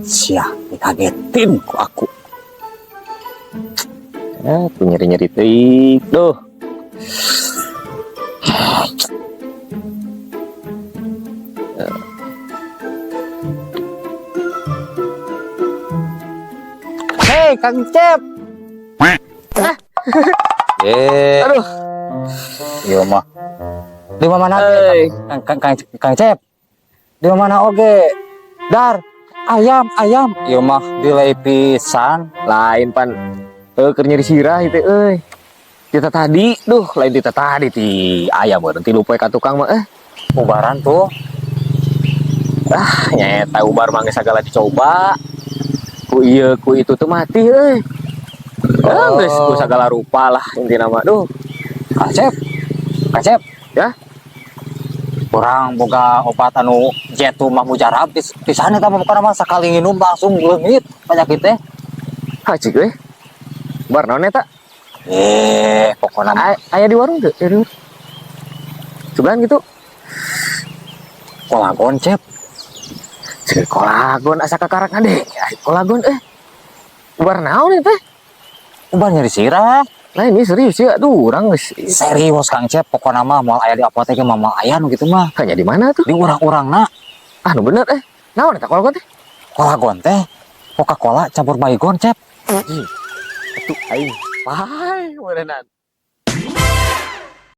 Siap, dikagetin ku aku. Tuh nyeri-nyeri teik duh. Hei, Kang Cep. Aduh. Iya mah. Di mana Hei. Kang Cep? Di mana oge? Dar, ayam. Iya mah delay pisan. Lain pan keur nyeri sirah itu Tita tadi duh lain tita tadi ti ayam berhenti lupa ka tukang mah Ubaran tuh. nyeta ubar mangga segala dicoba ku itu tuh mati geus ku segala rupa lah intina mah duh. Kang Cep. Ya Kurang boga obat anu jetu mah mujarab pisan eta mah bukan mah sakali nginum langsung leungit penyakitnya. hacik bar naon eta Pokoknya aya di warung teu sebelah gitu kolagon Cep. si kolagon asa kakarak ade kolagon ubar naon teh Ubar nyeri sirah. nah ini serius ya aduh urang geus Serius Kang Cep, pokoknya mah moal aya di apotek mah moal aya nu gitu mah. hanya di mana tuh Di urang-urangna nu bener naon eta kolagon teh kolagon teh Coca-Cola campur baygon Cep. atuh aing pae beuneunan